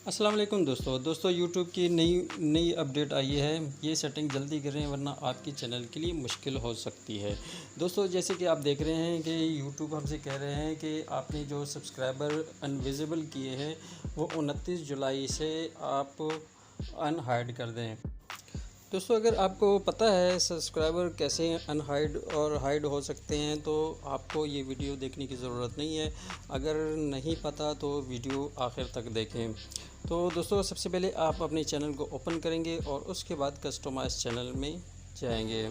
अस्सलाम वालेकुम दोस्तों यूट्यूब की नई अपडेट आई है। ये सेटिंग जल्दी करें वरना आपकी चैनल के लिए मुश्किल हो सकती है। दोस्तों जैसे कि आप देख रहे हैं कि यूट्यूब हमसे कह रहे हैं कि आपने जो सब्सक्राइबर अनविजिबल किए हैं वो 29 जुलाई से आप अनहाइड कर दें। दोस्तों अगर आपको पता है सब्सक्राइबर कैसे अनहाइड और हाइड हो सकते हैं तो आपको ये वीडियो देखने की ज़रूरत नहीं है। अगर नहीं पता तो वीडियो आखिर तक देखें। तो दोस्तों सबसे पहले आप अपने चैनल को ओपन करेंगे और उसके बाद कस्टमाइज़ चैनल में जाएंगे।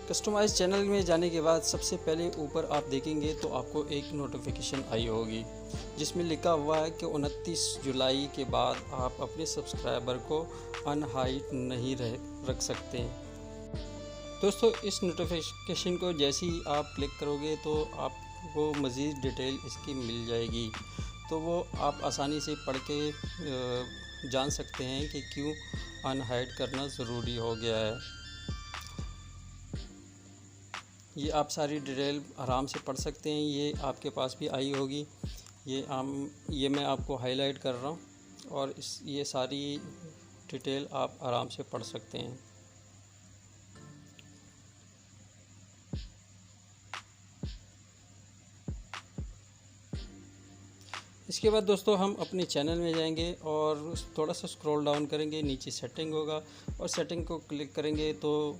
कस्टमाइज़ चैनल में जाने के बाद सबसे पहले ऊपर आप देखेंगे तो आपको एक नोटिफिकेशन आई होगी जिसमें लिखा हुआ है कि 29 जुलाई के बाद आप अपने सब्सक्राइबर को अनहाइड नहीं रख सकते। दोस्तों इस नोटिफिकेशन को जैसे ही आप क्लिक करोगे तो आपको मज़ीद डिटेल इसकी मिल जाएगी, तो वो आप आसानी से पढ़ के जान सकते हैं कि क्यों अनहाइड करना ज़रूरी हो गया है। ये आप सारी डिटेल आराम से पढ़ सकते हैं, ये आपके पास भी आई होगी। ये मैं आपको हाईलाइट कर रहा हूँ और ये सारी डिटेल आप आराम से पढ़ सकते हैं। इसके बाद दोस्तों हम अपने चैनल में जाएंगे और थोड़ा सा स्क्रॉल डाउन करेंगे, नीचे सेटिंग होगा और सेटिंग को क्लिक करेंगे तो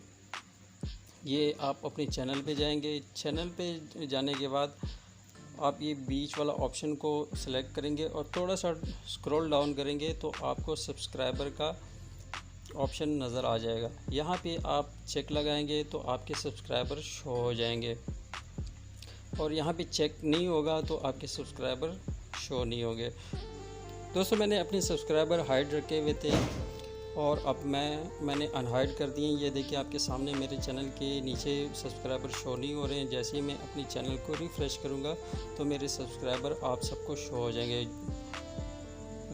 ये आप अपने चैनल पे जाएंगे। चैनल पे जाने के बाद आप ये बीच वाला ऑप्शन को सिलेक्ट करेंगे और थोड़ा सा स्क्रॉल डाउन करेंगे तो आपको सब्सक्राइबर का ऑप्शन नज़र आ जाएगा। यहाँ पे आप चेक लगाएंगे तो आपके सब्सक्राइबर शो हो जाएंगे और यहाँ पे चेक नहीं होगा तो आपके सब्सक्राइबर शो नहीं होंगे। दोस्तों मैंने अपने सब्सक्राइबर हाइड रखे हुए थे और अब मैंने अनहाइड कर दिए। ये देखिए आपके सामने मेरे चैनल के नीचे सब्सक्राइबर शो नहीं हो रहे हैं। जैसे ही मैं अपनी चैनल को रिफ़्रेश करूँगा तो मेरे सब्सक्राइबर आप सबको शो हो जाएंगे।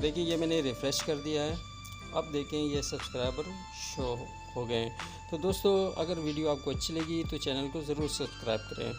देखिए ये मैंने रिफ़्रेश कर दिया है, अब देखें ये सब्सक्राइबर शो हो गए हैं। तो दोस्तों अगर वीडियो आपको अच्छी लगी तो चैनल को ज़रूर सब्सक्राइब करें।